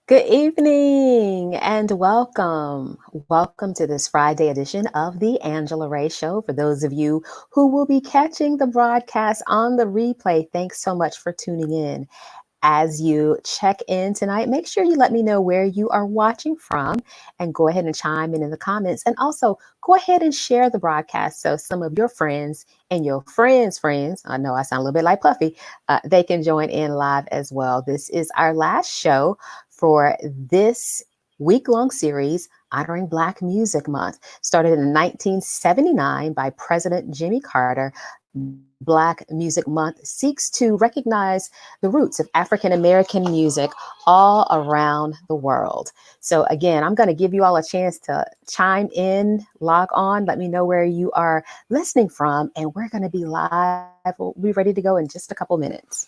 Good evening and welcome. Welcome to this Friday edition of the Angela Ray Show. For those of you who will be catching the broadcast on the replay, thanks so much for tuning in. As you check in tonight, make sure you let me know where you are watching from and go ahead and chime in the comments. And also go ahead and share the broadcast so some of your friends and your friends, I know I sound a little bit like Puffy, they can join in live as well. This is our last show for this week-long series honoring Black Music Month. Started in 1979 by President Jimmy Carter, Black Music Month seeks to recognize the roots of African American music all around the world. So, again, I'm going to give you all a chance to chime in, log on, let me know where you are listening from, and we're going to be live. We'll be ready to go in just a couple minutes.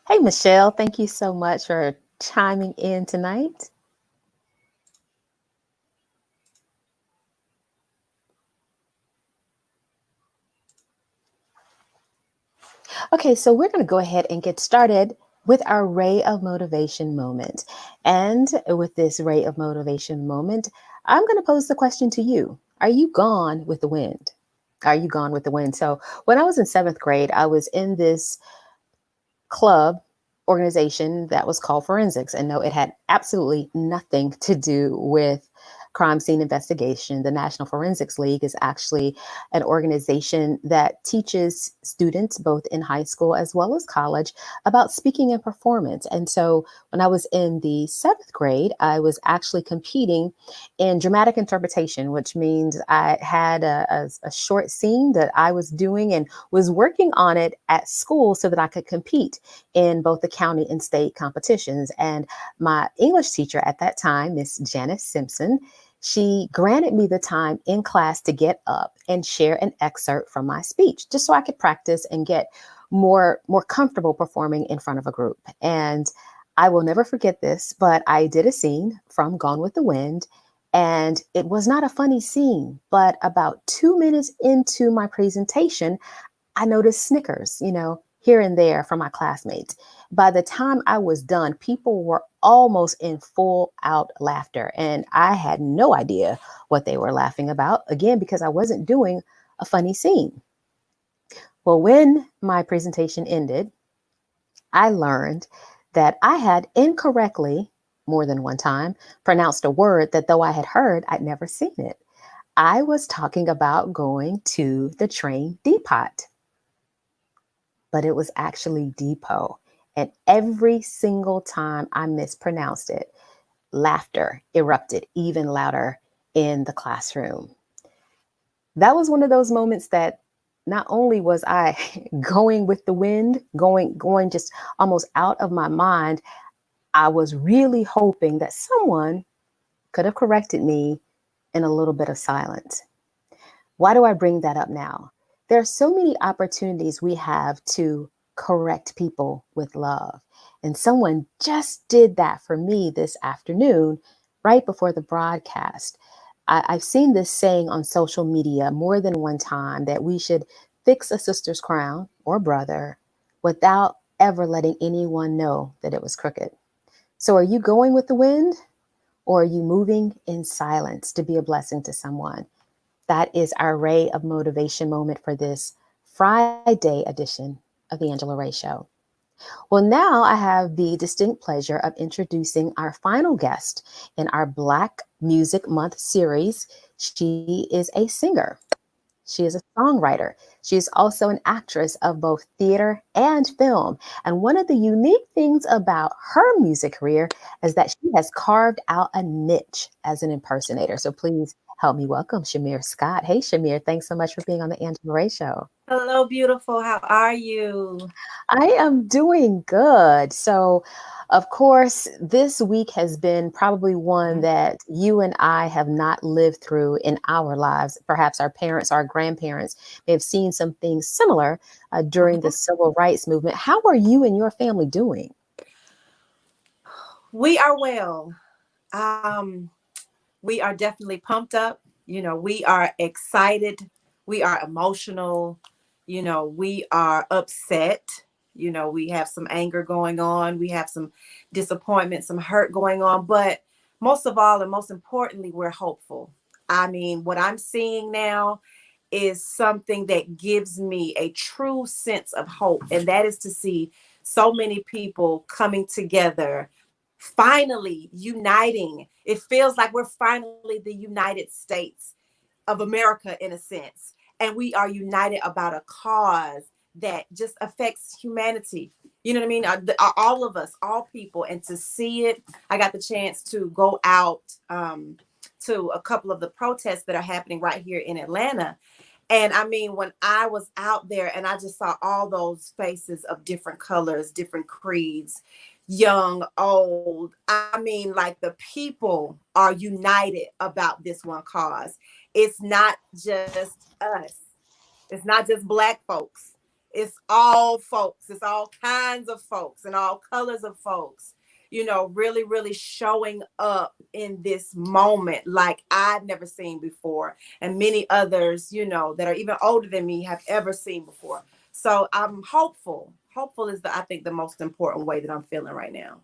Hey, Michelle, thank you so much for chiming in tonight. Okay, so we're going to go ahead and get started with our Ray of Motivation moment. And with this Ray of Motivation moment, I'm going to pose the question to you. Are you gone with the wind? Are you gone with the wind? So, when I was in seventh grade, I was in this club organization that was called Forensics. And no, it had absolutely nothing to do with crime scene investigation. The National Forensics League is actually an organization that teaches students, both in high school as well as college, about speaking and performance. And so when I was in the seventh grade, I was actually competing in dramatic interpretation, which means I had a short scene that I was doing and was working on it at school so that I could compete in both the county and state competitions. And my English teacher at that time, Miss Janice Simpson, she granted me the time in class to get up and share an excerpt from my speech, just so I could practice and get more comfortable performing in front of a group. And I will never forget this, but I did a scene from Gone with the Wind, and it was not a funny scene. But about 2 minutes into my presentation, I noticed snickers, here and there from my classmates. By the time I was done, people were almost in full out laughter, and I had no idea what they were laughing about, again, because I wasn't doing a funny scene. Well, when my presentation ended, I learned that I had incorrectly, more than one time, pronounced a word that though I had heard, I'd never seen it. I was talking about going to the train depot, but it was actually depot. And every single time I mispronounced it, laughter erupted even louder in the classroom. That was one of those moments that not only was I going with the wind, going just almost out of my mind, I was really hoping that someone could have corrected me in a little bit of silence. Why do I bring that up now? There are so many opportunities we have to correct people with love. And someone just did that for me this afternoon, right before the broadcast. I've seen this saying on social media more than one time that we should fix a sister's crown or brother without ever letting anyone know that it was crooked. So are you going with the wind, or are you moving in silence to be a blessing to someone? That is our ray of motivation moment for this Friday edition of the Angela Ray Show. Well, now I have the distinct pleasure of introducing our final guest in our Black Music Month series. She is a singer. She is a songwriter. She is also an actress of both theater and film. And one of the unique things about her music career is that she has carved out a niche as an impersonator. So please help me welcome Chimere Scott. Hey, Chimere, thanks so much for being on the Angela Ray Show. Hello, beautiful. How are you? I am doing good. So, of course, this week has been probably one Mhm. that you and I have not lived through in our lives. Perhaps our parents, our grandparents may have seen some things similar during the Mhm. civil rights movement. How are you and your family doing? We are well. Um, we are definitely pumped up. We are excited. We are emotional. We are upset. We have some anger going on. We have some disappointment, some hurt going on. But most of all, and most importantly, we're hopeful. I mean, what I'm seeing now is something that gives me a true sense of hope. And that is to see so many people coming together, finally uniting. It feels like we're finally the United States of America in a sense. And we are united about a cause that just affects humanity. You know what I mean? All of us, all people. And to see it, I got the chance to go out to a couple of the protests that are happening right here in Atlanta. And I mean, when I was out there and I just saw all those faces of different colors, different creeds, young, old, I mean, like the people are united about this one cause. It's not just us, it's not just Black folks, it's all folks, it's all kinds of folks and all colors of folks, really, really showing up in this moment like I've never seen before. And many others, that are even older than me have ever seen before. So I'm hopeful. Hopeful is I think the most important way that I'm feeling right now.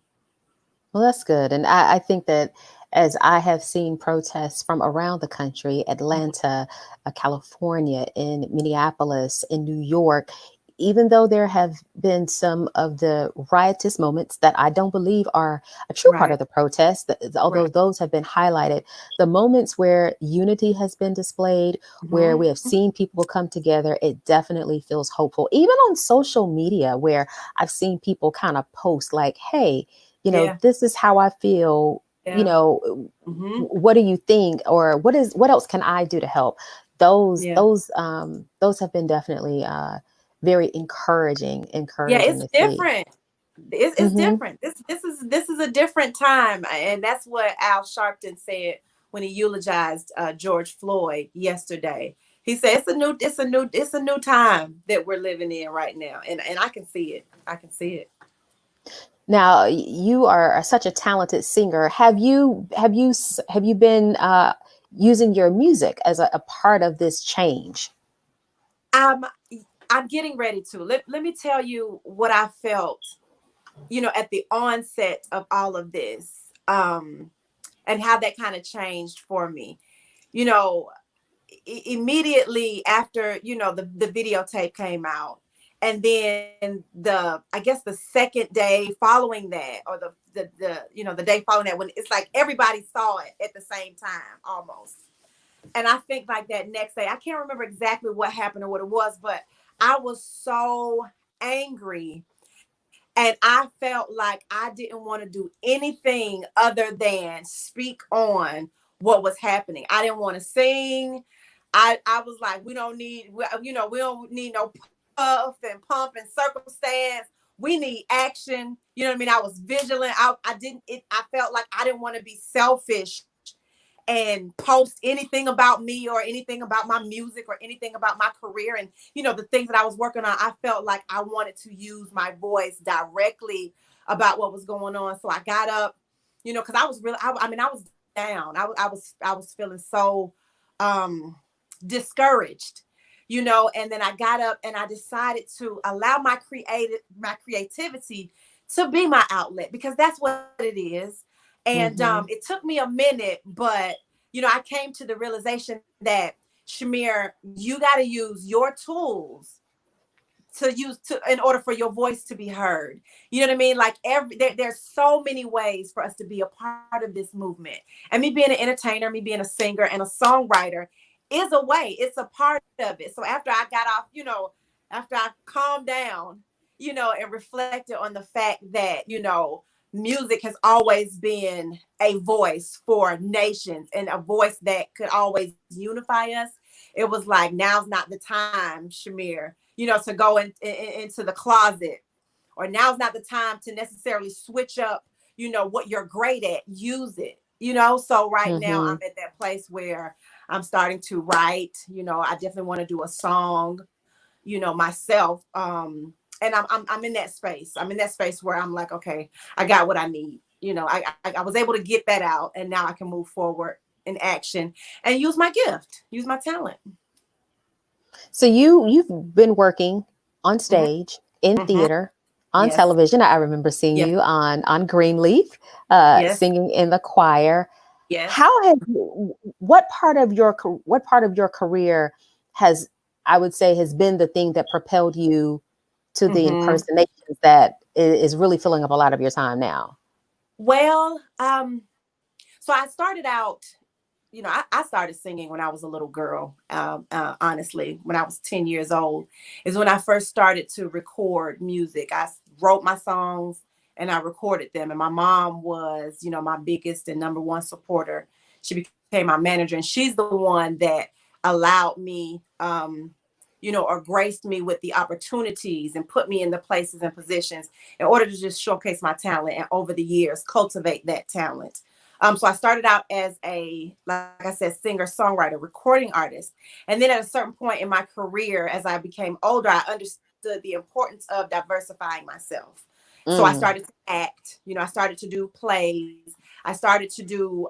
Well, that's good. And I think that as I have seen protests from around the country, Atlanta, California, in Minneapolis, in New York, even though there have been some of the riotous moments that I don't believe are a true part Right. of the protest, although Right. those have been highlighted, the moments where unity has been displayed, where we Hmm. have seen people come together, it definitely feels hopeful. Even on social media, where I've seen people kind of post like, hey, Yeah. this is how I feel, Yeah. Hmm. what do you think, or what else can I do to help? those Yeah. those those have been definitely very Yeah. encouraging It's to see. different. It's Hmm. different. This is a different time, and that's what Al Sharpton said when he eulogized George Floyd yesterday. He said it's a new time that we're living in right now, and I can see it. I can see it. Now you are such a talented singer. Have you been using your music as a part of this change? Um, I'm getting ready to. Let me tell you what I felt, at the onset of all of this, and how that kind of changed for me. You know, immediately after, the videotape came out, and then I guess the second day following that, or the day following that, when it's like everybody saw it at the same time almost. And I think like that next day, I can't remember exactly what happened or what it was, but I was so angry, and I felt like I didn't want to do anything other than speak on what was happening. I didn't want to sing. I was like, we don't need no puff and pump and circumstance. We need action. You know what I mean? I was vigilant. I didn't it I felt like I didn't want to be selfish and post anything about me or anything about my music or anything about my career and the things that I was working on. I felt like I wanted to use my voice directly about what was going on. So I got up, because I was really, I mean, I was down. I was feeling so discouraged, and then I got up and I decided to allow my creativity to be my outlet, because that's what it is. And Mm-hmm. it took me a minute, but I came to the realization that, Chimere, you got to use your tools in order for your voice to be heard. You know what I mean? Like there's so many ways for us to be a part of this movement. And me being an entertainer, me being a singer and a songwriter is a way. It's a part of it. So after I got off, after I calmed down, and reflected on the fact that, music has always been a voice for nations and a voice that could always unify us. It was like, now's not the time, Chimere, to go into the closet, or now's not the time to necessarily switch up, what you're great at, use it, So right now Mm-hmm. I'm at that place where I'm starting to write. I definitely want to do a song, myself. And I'm in that space. I'm in that space where I'm like, okay, I got what I need. I was able to get that out, and now I can move forward in action and use my gift, use my talent. So you've been working on Hmm. stage, in Hmm. theater, on Yes. television. I remember seeing Yes. you on Greenleaf, Yes. singing in the choir. Yes. How has what part of your career has, I would say, has been the thing that propelled you to the Hmm. impersonations that is really filling up a lot of your time now? Well, so I started out, I started singing when I was a little girl. Honestly, when I was 10 years old, is when I first started to record music. I wrote my songs and I recorded them. And my mom was, my biggest and number one supporter. She became my manager, and she's the one that allowed me, or graced me with the opportunities and put me in the places and positions in order to just showcase my talent, and over the years cultivate that talent. So I started out as like I said, singer, songwriter, recording artist. And then at a certain point in my career, as I became older, I understood the importance of diversifying myself. So I Mm. started to act, I started to do plays. I started to do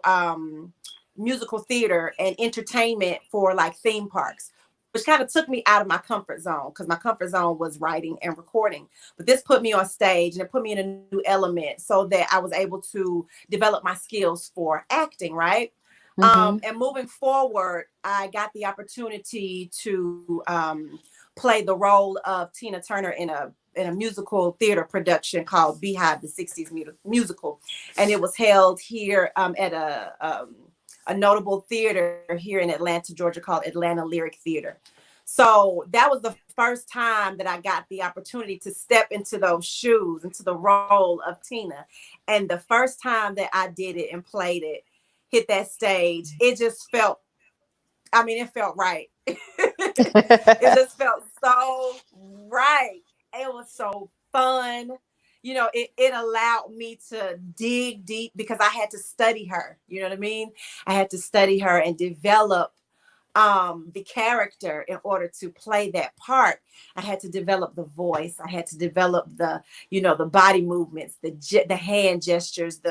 musical theater and entertainment for like theme parks, which kind of took me out of my comfort zone, because my comfort zone was writing and recording. But this put me on stage, and it put me in a new element, so that I was able to develop my skills for acting, right? Hmm. And moving forward, I got the opportunity to play the role of Tina Turner in a musical theater production called Beehive, the '60s musical, and it was held here at a notable theater here in Atlanta, Georgia, called Atlanta Lyric Theater. So that was the first time that I got the opportunity to step into those shoes, into the role of Tina. And the first time that I did it and played it, hit that stage, it just felt, I mean, it felt right. It just felt so right. It was so fun. It allowed me to dig deep, because I had to study her. You know what I mean? I had to study her and develop the character in order to play that part. I had to develop the voice. I had to develop the body movements, the hand gestures,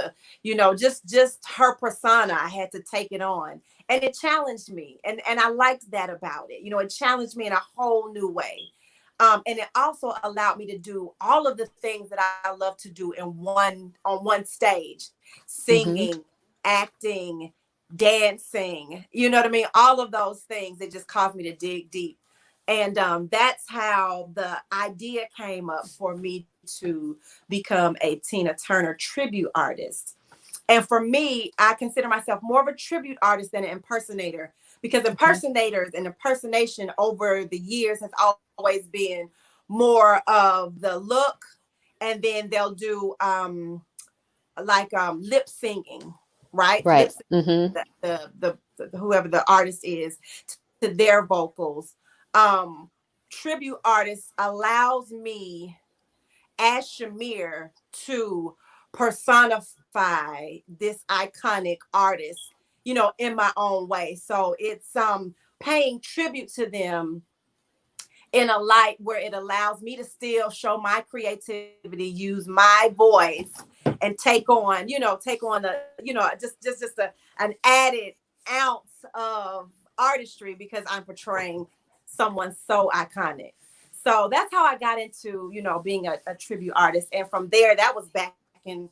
just her persona. I had to take it on, and it challenged me, and I liked that about it. It challenged me in a whole new way. And it also allowed me to do all of the things that I love to do on one stage: Hmm. singing, acting, dancing. You know what I mean? All of those things. It just caused me to dig deep. And that's how the idea came up for me to become a Tina Turner tribute artist. And for me, I consider myself more of a tribute artist than an impersonator, because Okay. impersonators and impersonation over the years has always been more of the look, and then they'll do like lip singing, right? Lip Right. sync Hmm. the whoever the artist is to their vocals. Um, Tribute artists allows me as Chimere to personify this iconic artist, in my own way. So it's paying tribute to them in a light where it allows me to still show my creativity, use my voice, and take on an added ounce of artistry because I'm portraying someone so iconic. So that's how I got into, being a tribute artist. And from there, that was back in,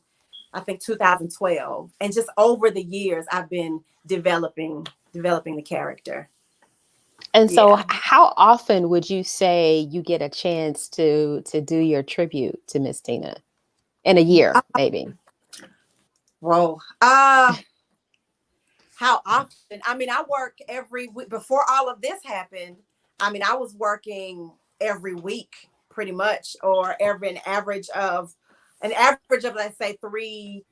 I think, 2012. And just over the years, I've been developing the character. And so, Yeah. how often would you say you get a chance to do your tribute to Miss Tina in a year, maybe? Whoa. How often? I mean, I work every week. Before all of this happened, I mean, I was working every week pretty much, or every an average of, let's say, three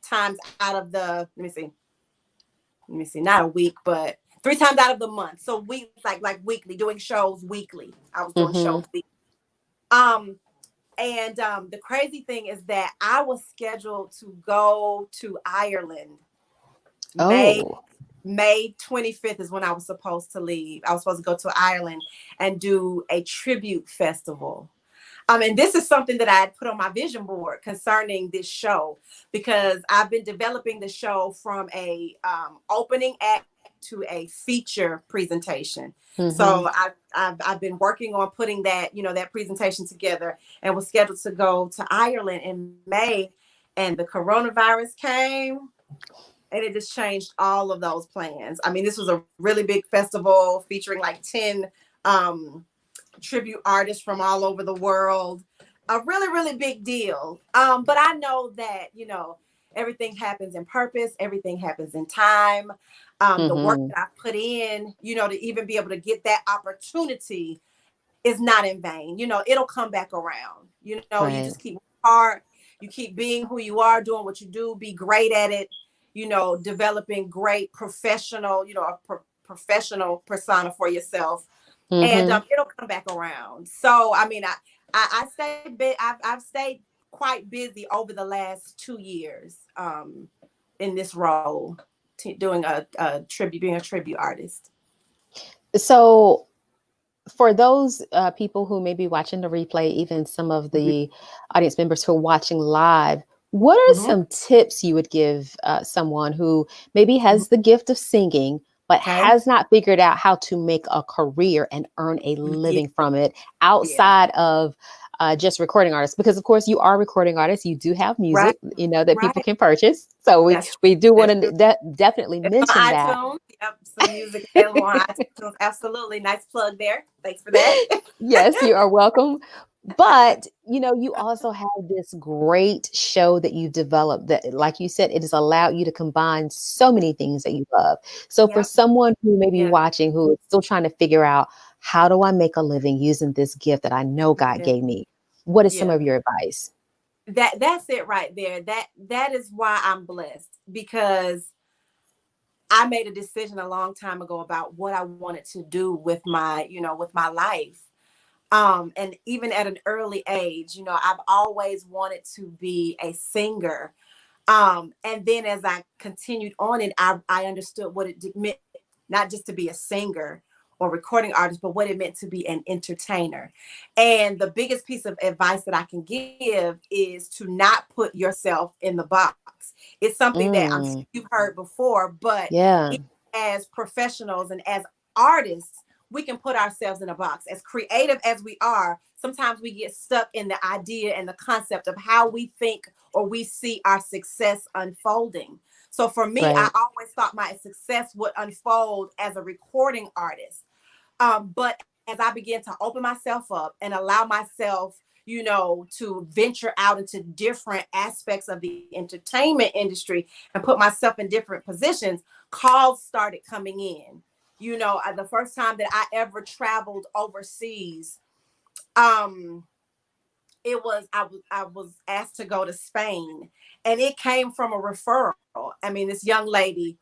times out of the, let me see, not a week, but three times out of the month. So weeks, like weekly, doing shows weekly. I was doing Hmm. shows weekly. Um, and the crazy thing is that I was scheduled to go to Ireland May Oh. May 25th is when I was supposed to leave. I was supposed to go to Ireland and do a tribute festival. And this is something that I had put on my vision board concerning this show, because I've been developing the show from a opening act to a feature presentation. So Hmm. I've been working on putting that presentation together, and was scheduled to go to Ireland in May, and the coronavirus came, and it just changed all of those plans. I mean, this was a really big festival featuring like 10 um, tribute artists from all over the world. A really, really big deal. But I know that, everything happens in purpose, everything happens in time. The work Hmm. that I put in, to even be able to get that opportunity is not in vain. It'll come back around. You Right. just keep hard, you keep being who you are, doing what you do, be great at it, developing great professional, professional persona for yourself, and Hmm. it'll come back around. So, I mean, I I've stayed quite busy over the last 2 years in this role, doing a tribute, being a tribute artist. So, for those people who may be watching the replay, even some of Mhm. the audience members who are watching live, what are Mhm. some tips you would give someone who maybe Mhm. has the gift of singing, but Okay. has not figured out how to make a career and earn a Yeah. living from it Yeah. outside of just recording artists? Because of course you are recording artists, you do have Right. music, that people Right. can purchase. So we That's true. we do want That's to true. definitely It's on mention that. iTunes. Yep. Some music available on iTunes. Absolutely. Nice plug there. Thanks for that. Yes, you are welcome. But, you also have this great show that you've developed that, like you said, it has allowed you to combine so many things that you love. So for Yep. someone who may be Yeah. watching who is still trying to figure out how do I make a living using this gift that I know God Yeah. gave me, what is some Yeah. of your advice? That's it right there. That is why I'm blessed, because I made a decision a long time ago about what I wanted to do with my life. And even at an early age, I've always wanted to be a singer. And then as I continued on, and I understood what it meant, not just to be a singer or recording artist, but what it meant to be an entertainer. And the biggest piece of advice that I can give is to not put yourself in the box. It's something that I'm sure Mm, you've heard before, but yeah. it, as professionals and as artists, we can put ourselves in a box. As creative as we are, sometimes we get stuck in the idea and the concept of how we think or we see our success unfolding. So for me, I Right. always thought my success would unfold as a recording artist. But as I began to open myself up and allow myself, to venture out into different aspects of the entertainment industry and put myself in different positions, calls started coming in. The first time that I ever traveled overseas, um, I was asked to go to Spain, and it came from a referral. I mean, this young lady,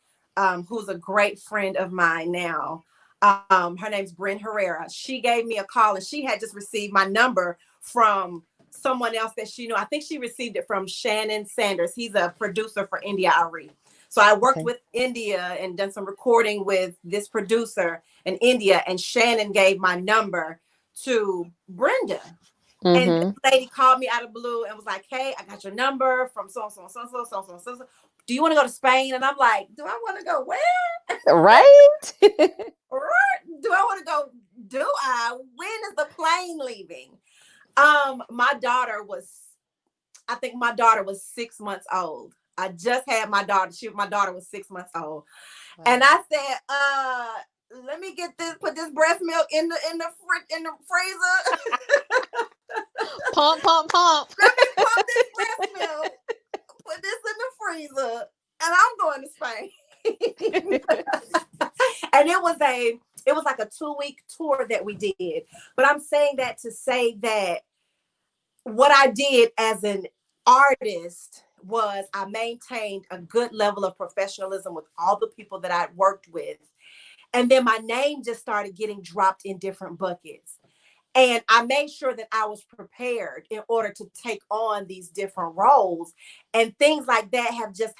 who's a great friend of mine now. Her name's Bryn Herrera. She gave me a call, and she had just received my number from someone else that she knew. I think she received it from Shannon Sanders. He's a producer for India Ari. So I worked Okay. with India and done some recording with this producer in India, and Shannon gave my number to Brenda. And Mm-hmm. this lady called me out of blue and was like, "Hey, I got your number from so and so and so and so so and so so. Do you want to go to Spain?" And I'm like, "Do I want to go where? Right. Or do I want to go? Do I? When is the plane leaving?" My daughter was, I think my daughter was 6 months old. I just had my daughter. My daughter was 6 months old, and Wow. I said, let me get this. Put this breast milk in the freezer. Pump, pump, pump. Let me pump this breast milk, put this in the freezer, and I'm going to Spain. And it was like a 2-week tour that we did. But I'm saying that to say that what I did as an artist was I maintained a good level of professionalism with all the people that I worked with. And then my name just started getting dropped in different buckets. And I made sure that I was prepared in order to take on these different roles. And things like that have just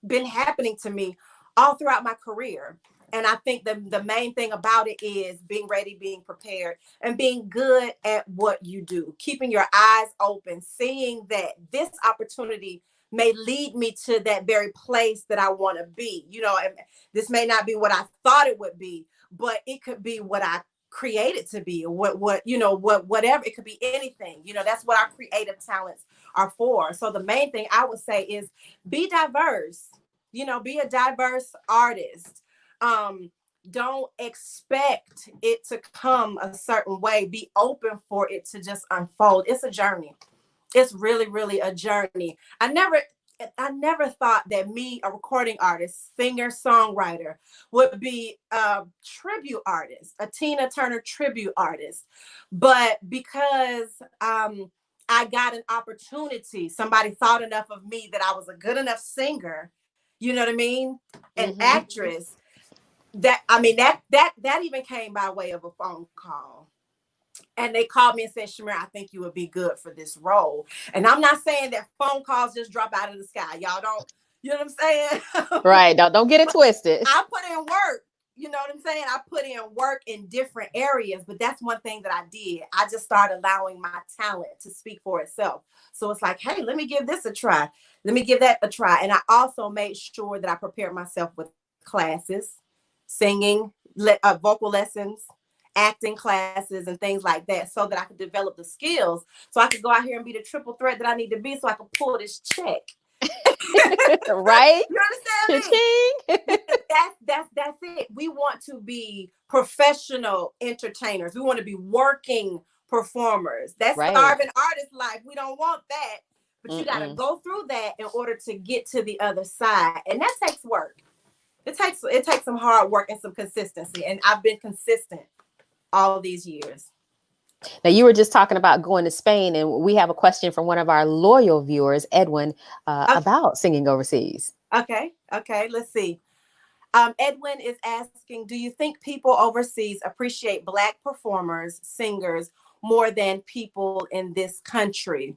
been happening to me all throughout my career. And I think the main thing about it is being ready, being prepared, and being good at what you do, keeping your eyes open, seeing that this opportunity may lead me to that very place that I want to be. And this may not be what I thought it would be, but it could be what I created to be, or whatever. It could be anything. That's what our creative talents are for. So the main thing I would say is be diverse. Be a diverse artist. um don't expect it to come a certain way. Be open for it to just unfold. It's a journey. It's really, really a journey. I never thought that me, a recording artist, singer, songwriter, would be a tribute artist, a Tina Turner tribute artist. But because I got an opportunity, somebody thought enough of me that I was a good enough singer, you know what I mean? An Mm-hmm. actress, that even came by way of a phone call. And they called me and said, "Chimere, I think you would be good for this role." And I'm not saying that phone calls just drop out of the sky. Y'all don't, you know what I'm saying? Right. Don't get it But twisted. I put in work. You know what I'm saying? I put in work in different areas, but that's one thing that I did. I just started allowing my talent to speak for itself. So it's like, hey, let me give this a try. Let me give that a try. And I also made sure that I prepared myself with classes, singing, vocal lessons, acting classes, and things like that, so that I could develop the skills, so I could go out here and be the triple threat that I need to be, so I can pull this check. Right? You understand me? Cha-ching. Because that's it. We want to be professional entertainers. We want to be working performers. That's Right. starving artist life. We don't want that. But you got to Mm-mm. go through that in order to get to the other side, and that takes work. It takes some hard work and some consistency. And I've been consistent all these years. Now, you were just talking about going to Spain, and we have a question from one of our loyal viewers, Edwin, Okay, about singing overseas. okay. Let's see. Edwin is asking, do you think people overseas appreciate Black performers, singers, more than people in this country?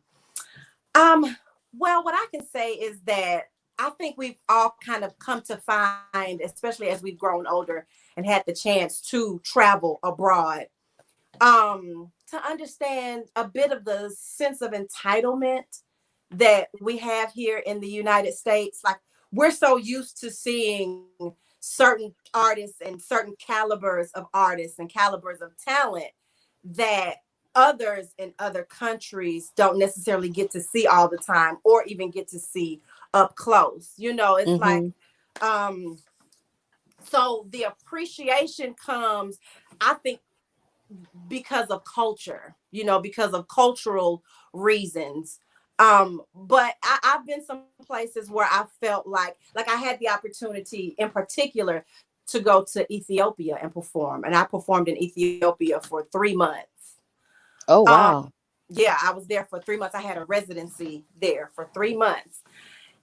Um, well, what I can say is that I think we've all kind of come to find, especially as we've grown older and had the chance to travel abroad, to understand a bit of the sense of entitlement that we have here in the United States. Like, we're so used to seeing certain artists and certain calibers of artists and calibers of talent that others in other countries don't necessarily get to see all the time or even get to see up close. It's like, Mm-hmm. um so the appreciation comes, I think, because of culture, because of cultural reasons. But I've been some places where I felt like I had the opportunity in particular to go to Ethiopia and perform. And I performed in Ethiopia for 3 months. Oh, Um, wow. yeah, I was there for 3 months. I had a residency there for 3 months.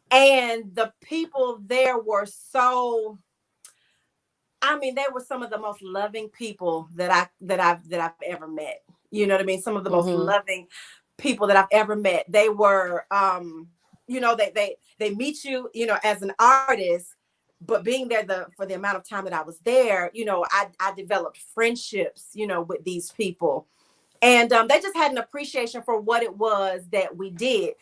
And the people there were so, I mean, they were some of the most loving people that I've ever met. You know what I mean? Some of the most Mm-hmm. loving people that I've ever met. They were, they meet you, as an artist, but being there for the amount of time that I was there, I developed friendships, with these people, and they just had an appreciation for what it was that we did.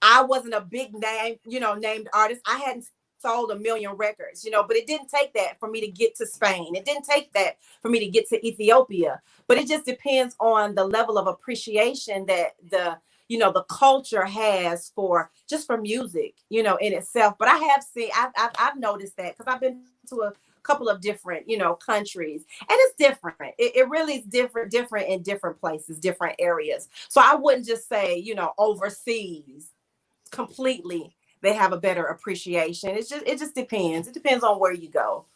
I wasn't a big name, named artist. I hadn't sold 1 million records, but it didn't take that for me to get to Spain. It didn't take that for me to get to Ethiopia. But it just depends on the level of appreciation that the culture has for music, in itself. But I have seen, I've noticed that because I've been to a couple of different, countries, and it's different. It really is different in different places, different areas. So I wouldn't just say, overseas completely they have a better appreciation. It just depends. It depends on where you go.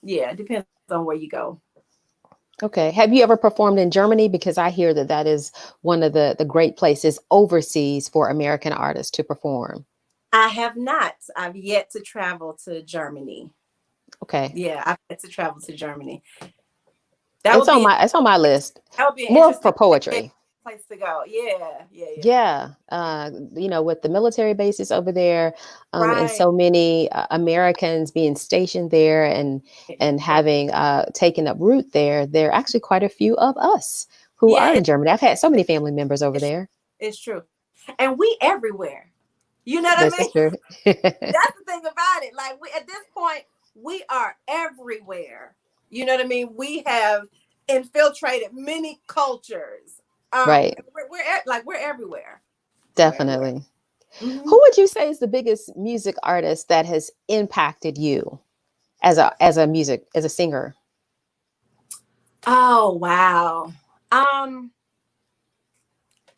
Yeah, it depends on where you go. Okay. Have you ever performed in Germany? Because I hear that that is one of the great places overseas for American artists to perform. I have not. I've yet to travel to Germany. Okay. Yeah, I've yet to travel to Germany. That would It's on be my it's on my list. that would be an More interesting for poetry. place to go. Yeah, yeah, yeah. Yeah, with the military bases over there, and Right. so many Americans being stationed there and Right. having taken up root there, there are actually quite a few of us who Yeah, are in Germany. I've had so many family members over it's there. it's true. And we everywhere. You know what I This is mean? true. That's the thing about it. Like, we at this point, we are everywhere. You know what I mean? We have infiltrated many cultures. Right, We're everywhere. We're everywhere. definitely. Hmm. Who would you say is the biggest music artist that has impacted you as a singer? Oh wow. Um,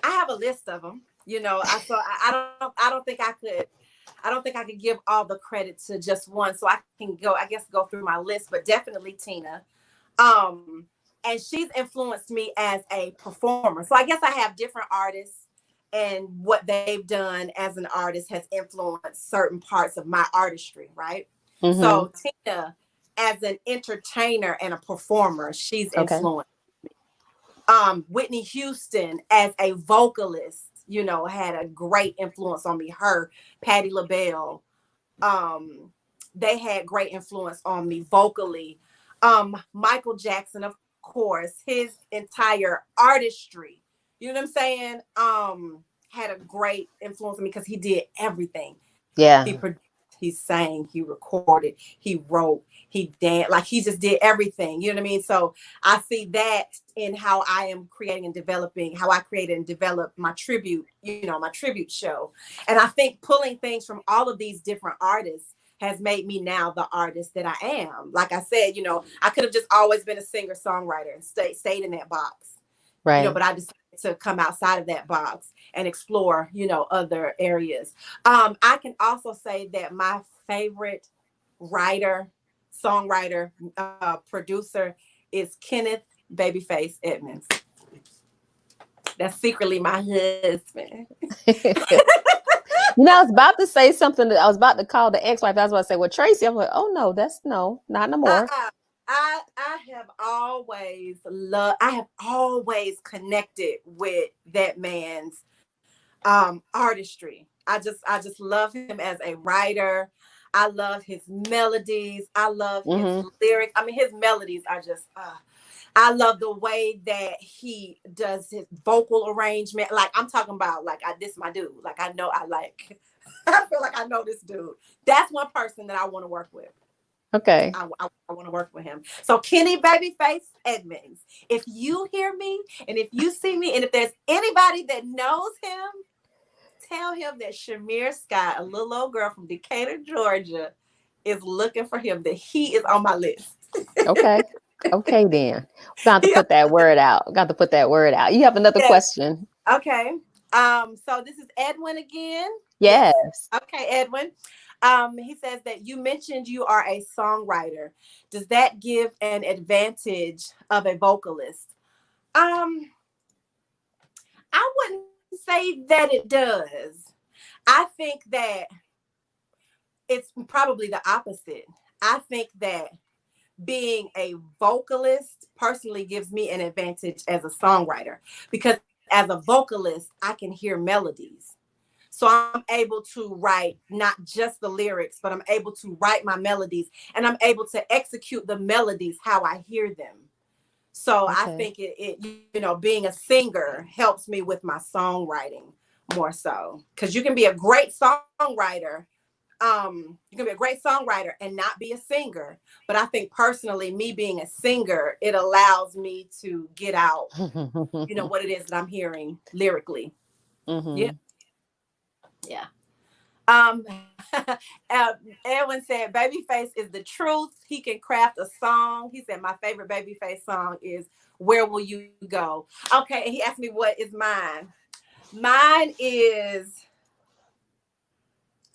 I have a list of them. I don't think I could give all the credit to just one. So I can go through my list, but definitely Tina. Um, and she's influenced me as a performer. So I guess I have different artists, and what they've done as an artist has influenced certain parts of my artistry, right? Hmm. So Tina, as an entertainer and a performer, she's Okay. influenced. Whitney Houston as a vocalist, had a great influence on me. Her, Patti LaBelle, um, they had great influence on me vocally. Michael Jackson, of course, his entire artistry, you know what I'm saying? Had a great influence on me because he did everything. He Yeah. produced, he sang, he recorded, he wrote, he danced, like he just did everything. You know what I mean? So I see that in how I am creating and developing, how I created and developed my tribute, my tribute show. And I think pulling things from all of these different artists has made me now the artist that I am. Like I said, I could have just always been a singer songwriter and stayed in that box, Right. but I decided to come outside of that box and explore, other areas. I can also say that my favorite writer, songwriter, producer is Kenneth Babyface Edmonds. That's secretly my husband. I was about to say something. I was about to call the ex-wife. I was about to say, "Well, Tracy." I'm like, "Oh no, that's no, not no more." Uh-uh. I have always connected with that man's artistry. I just love him as a writer. I love his melodies. I love his Hmm. lyrics. I mean, his melodies are just I love the way that he does his vocal arrangement. Like, I'm talking about, like, this my dude. Like, I know I like I feel like I know this dude. That's one person that I want to work with. Okay. I want to work with him. So Kenny Babyface Edmonds, if you hear me and if you see me and if there's anybody that knows him, tell him that Chimere Scott, a little old girl from Decatur, Georgia, is looking for him, that he is on my list. Okay. Okay, then. We got to Yeah. put that word out. Got to put that word out. You have another question? Okay. So this is Edwin again. Yes. Yes. Okay, Edwin. He says that you mentioned you are a songwriter. Does that give an advantage of a vocalist? Um, I wouldn't say that it does. I think that it's probably the opposite. I think that being a vocalist personally gives me an advantage as a songwriter, because as a vocalist, I can hear melodies. So I'm able to write not just the lyrics, but I'm able to write my melodies and I'm able to execute the melodies how I hear them. So I Okay. think being a singer helps me with my songwriting more so, because you can be a great songwriter. You can be a great songwriter and not be a singer. But I think personally, me being a singer, it allows me to get out, what it is that I'm hearing lyrically. Yeah, Hmm. yeah. Um, Edwin said, "Babyface is the truth. He can craft a song." He said, "My favorite Babyface song is 'Where Will You Go?'" Okay, and he asked me what is mine. Mine is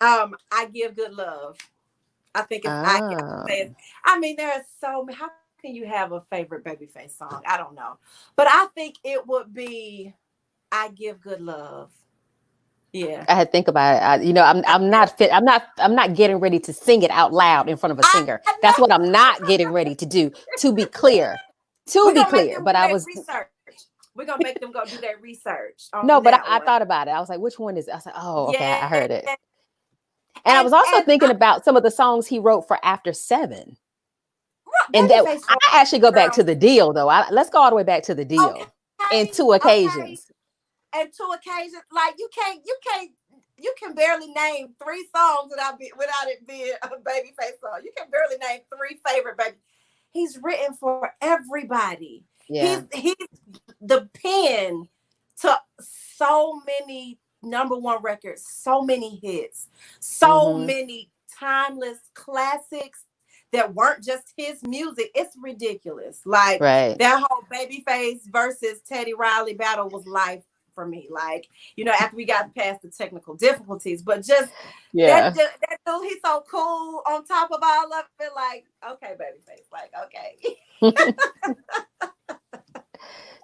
"I Give Good Love." I think it's I can say it. Oh. I mean, there are so many. How can you have a favorite Babyface song? I don't know, but I think it would be "I Give Good Love." Yeah. I had to think about it. I'm not fit. I'm not getting ready to sing it out loud in front of a I singer. know. That's what I'm not getting ready to do. To be clear, We're to be gonna make clear. them do But I their was research. We're gonna make them go do their research on no, that but one. I thought about it. I was like, which one is? It? I was like, oh, okay, Yeah. I heard it. And I And was also thinking about some of the songs he wrote for After Seven. And that Babyface I wrote, actually go back girl. to the deal though. Let's go all the way back to the deal. Okay, And two okay. occasions. And two occasions, like you can barely name three songs without it being a Babyface song. You can barely name three favorite baby. He's written for everybody. Yeah. He's the pen to so many number one records, so many hits, so Mm-hmm. many timeless classics that weren't just his music. It's ridiculous. Like Right. that whole Babyface versus Teddy Riley battle was life for me. Like, after we got past the technical difficulties, but just Yeah. that dude, he's so cool on top of all of it. Like, okay, Babyface, like, okay.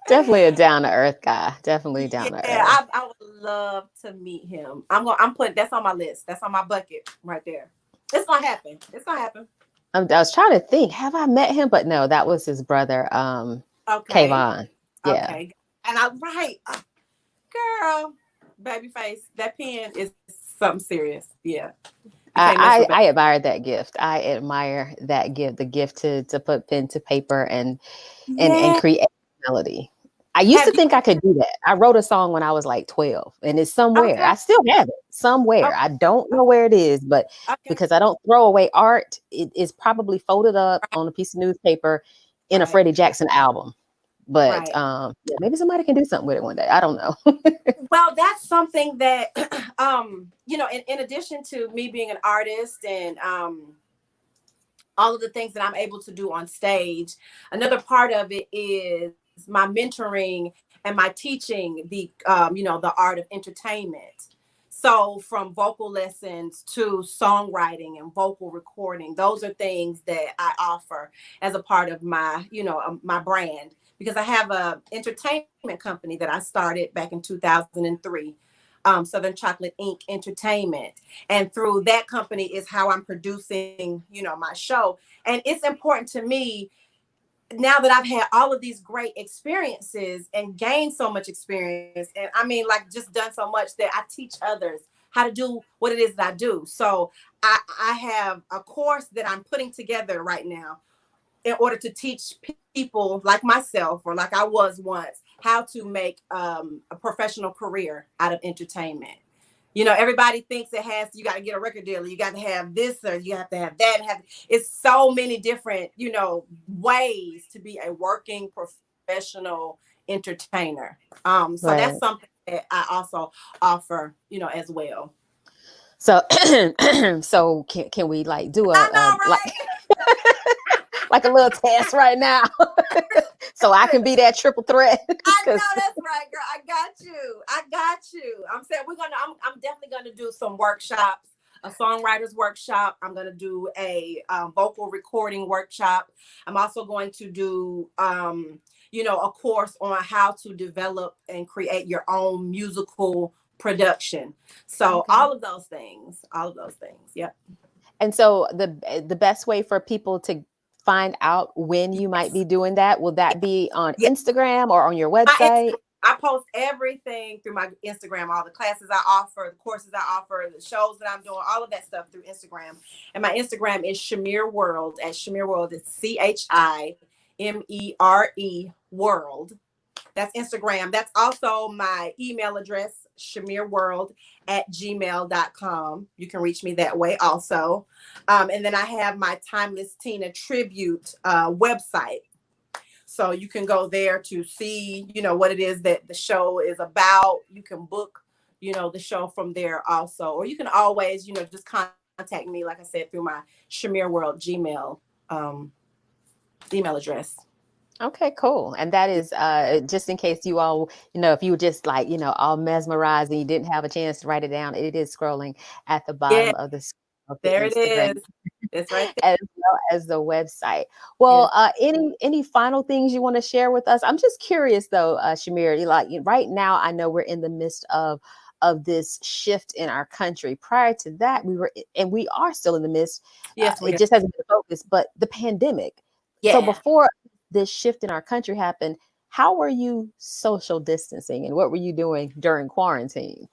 Definitely a down to earth guy. Definitely Yeah, down to earth. I would love to meet him. I'm putting that's on my list. That's on my bucket right there. It's gonna happen. It's gonna happen. I was trying to think, have I met him? But no, that was his brother, Okay. Kayvon. Yeah. Okay. And I right. Girl, Babyface, that pen is something serious. Yeah. You can't mess with I admire that gift. I admire that gift, the gift to put pen to paper and Yeah. create melody. I used to Have you think I could do that. I wrote a song when I was like 12 and it's somewhere. okay. I still have it somewhere. Okay. I don't know where it is, but Okay. because I don't throw away art, it is probably folded up on a piece of newspaper in a Right. Freddie Jackson album. But Right. yeah, maybe somebody can do something with it one day. I don't know. Well, that's something that in addition to me being an artist and all of the things that I'm able to do on stage. Another part of it is my mentoring and my teaching the art of entertainment. So from vocal lessons to songwriting and vocal recording, those are things that I offer as a part of my brand, because I have a entertainment company that I started back in 2003. Southern Chocolate Inc. Entertainment. And through that company is how I'm producing, my show. And it's important to me now that I've had all of these great experiences and gained so much experience. And I mean, like, just done so much that I teach others how to do what it is that I do. So I have a course that I'm putting together right now in order to teach people like myself or like I was once how to make a professional career out of entertainment. Everybody thinks you got to get a record deal, or you got to have this, or you have to have that. It's so many different, ways to be a working professional entertainer. So that's Right. something that I also offer, as well. So, so can we like do I a know, like right? like a little test right now, so I can be that triple threat? I Because know that's right, girl. I got you. I got you. I'm saying I'm definitely gonna do some workshops, a songwriters workshop. I'm gonna do a vocal recording workshop. I'm also going to do a course on how to develop and create your own musical production. So okay. all of those things. Yep. And so the best way for people to find out when you might Yes. be doing that, will that be on Yes. Instagram or on your My website? Instagram. I post everything through my Instagram, all the classes I offer, the courses I offer, the shows that I'm doing, all of that stuff through Instagram. And my Instagram is Chimere World. At Chimere World, it's CHIMERE World. That's Instagram. That's also my email address, shimereworld@gmail.com. You can reach me that way also. And then I have my Timeless Tina tribute website. So you can go there to see, what it is that the show is about. You can book, the show from there also. Or you can always, just contact me, like I said, through my Chimere World Gmail email address. Okay, cool. And that is just in case you all, if you were just like, all mesmerized and you didn't have a chance to write it down, it is scrolling at the Yeah, bottom of of the there it Instagram is. It's right there. as well as the website. Yeah. Well, any final things you want to share with us? I'm just curious though, Shamir, right now, I know we're in the midst of this shift in our country. Prior to that, and we are still in the midst. Yes, we It are. just hasn't been focused, but the pandemic. So Yeah. before this shift in our country happened, how were you social distancing and what were you doing during quarantine?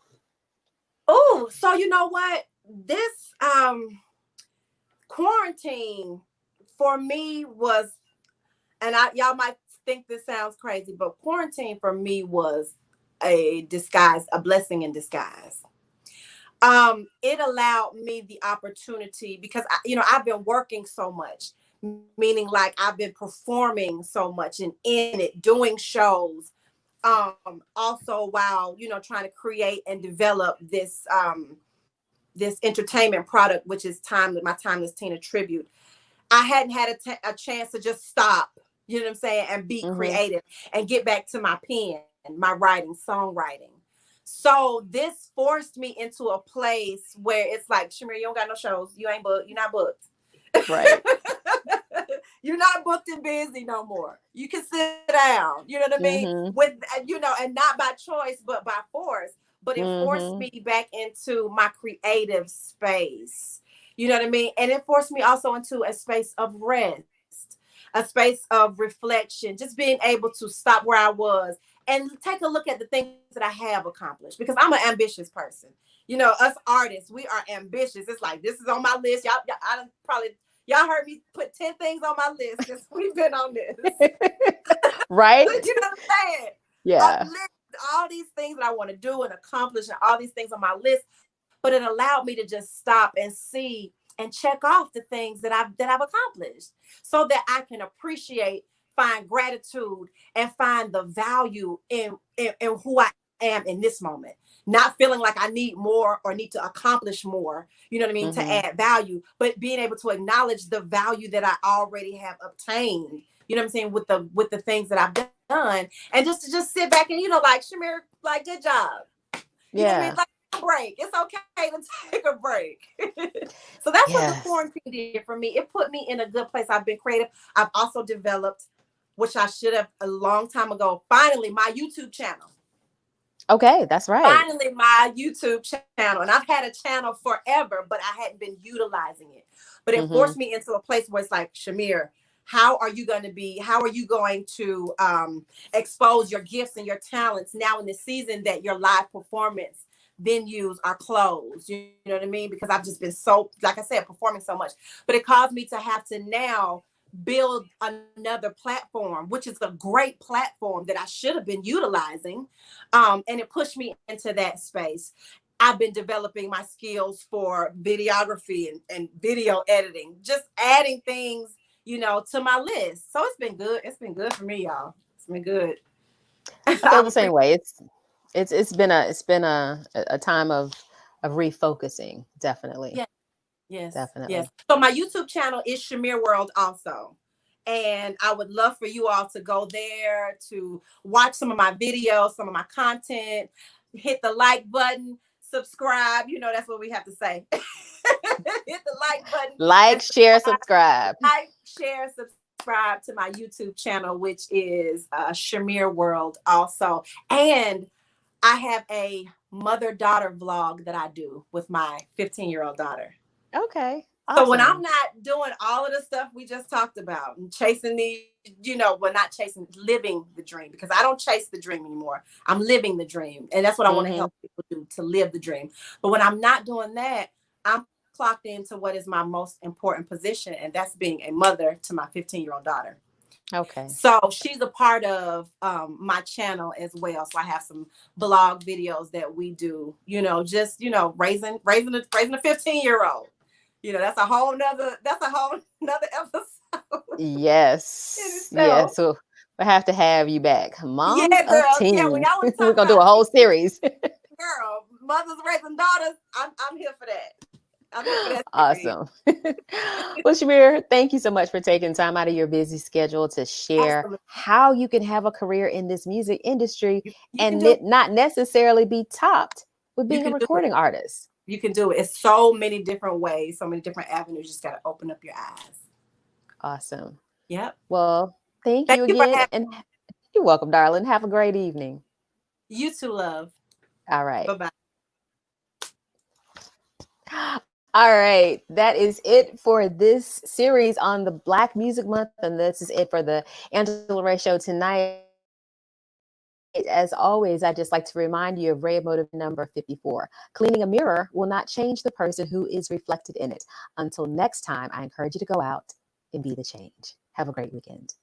Oh, so you know what? This quarantine for me was, and y'all might think this sounds crazy, but quarantine for me was a blessing in disguise. It allowed me the opportunity because I've been working so much, meaning like I've been performing so much and in it, doing shows. Also while trying to create and develop this entertainment product, which is my Timeless Tina tribute. I hadn't had a chance to just stop, you know what I'm saying, and be Mm-hmm. creative and get back to my pen, my writing, songwriting. So this forced me into a place where it's like, Shamir, you don't got no shows. You ain't booked. You're not booked. Right. You're not booked and busy no more. You can sit down. You know what I mean? Mm-hmm. With and not by choice, but by force. But it forced Mm-hmm. me back into my creative space. You know what I mean? And it forced me also into a space of rest, a space of reflection, just being able to stop where I was and take a look at the things that I have accomplished because I'm an ambitious person. Us artists, we are ambitious. It's like this is on my list. I don't probably y'all heard me put 10 things on my list since we've been on this. Right? You know what I'm saying? Yeah. List all these things that I want to do and accomplish and all these things on my list, but it allowed me to just stop and see and check off the things that I've accomplished so that I can appreciate, find gratitude, and find the value in who I am in this moment. Not feeling like I need more or need to accomplish more, you know what I mean, to Mm-hmm. add value, but being able to acknowledge the value that I already have obtained, you know what I'm saying, with the things that I've done, and just sit back and like, Shamir, like, good job. You know what I mean? Yeah. Like, break. It's okay to take a break. So that's what the Yes. quarantine did for me. It put me in a good place. I've been creative. I've also developed, which I should have a long time ago, finally, my YouTube channel. Okay, that's right. Finally, my YouTube channel. And I've had a channel forever, but I hadn't been utilizing it. But it forced Mm-hmm. me into a place where it's like, Shamir, how are you going to expose your gifts and your talents now in the season that your live performance venues are closed? You know what I mean? Because I've just been so, like I said, performing so much. But it caused me to have to now build another platform, which is a great platform that I should have been utilizing. And it pushed me into that space. I've been developing my skills for videography and video editing, just adding things, to my list. So it's been good. It's been good for me, y'all. It's been good. I feel I the same appreciate. way. It's been a time of refocusing. Definitely, Yes, yes, yes. definitely. So my YouTube channel is Chimere World also. And I would love for you all to go there to watch some of my videos, some of my content, hit the like button, subscribe. That's what we have to say. Hit the like button Like, and share, subscribe. like, share, subscribe to my YouTube channel, which is Chimere World also. And I have a mother-daughter vlog that I do with my 15-year-old daughter. Okay, So when I'm awesome. not doing all of the stuff we just talked about and chasing well, not chasing, living the dream, because I don't chase the dream anymore. I'm living the dream. And that's what I want to Hmm. help people do, to live the dream. But when I'm not doing that, I'm clocked into what is my most important position, and that's being a mother to my 15-year-old daughter. Okay. So she's a part of my channel as well. So I have some blog videos that we do, just raising a 15-year-old. That's a whole nother episode in Yes, itself. yes. So we have to have you back, Yeah, moms of girl. Yeah, when teens. y'all want to We're talk gonna do about a whole series. girl, mothers raising daughters, I'm here for that. I'm here for that series. Awesome. Well, Shamir, thank you so much for taking time out of your busy schedule to share Absolutely. how you can have a career in this music industry You can and do it. not necessarily be topped with You being a can do it. recording artist. You can do it. It's so many different ways, so many different avenues. You just got to open up your eyes. Awesome. Yep. Well, thank Thank you you for again. having And you're welcome, darling. Have a great evening. you too, love. All Bye right. bye. All right. That is it for this series on the Black Music Month. And this is it for the Angela Ray Show tonight. As always, I just like to remind you of Ray of Motive number 54. Cleaning a mirror will not change the person who is reflected in it. Until next time, I encourage you to go out and be the change. Have a great weekend.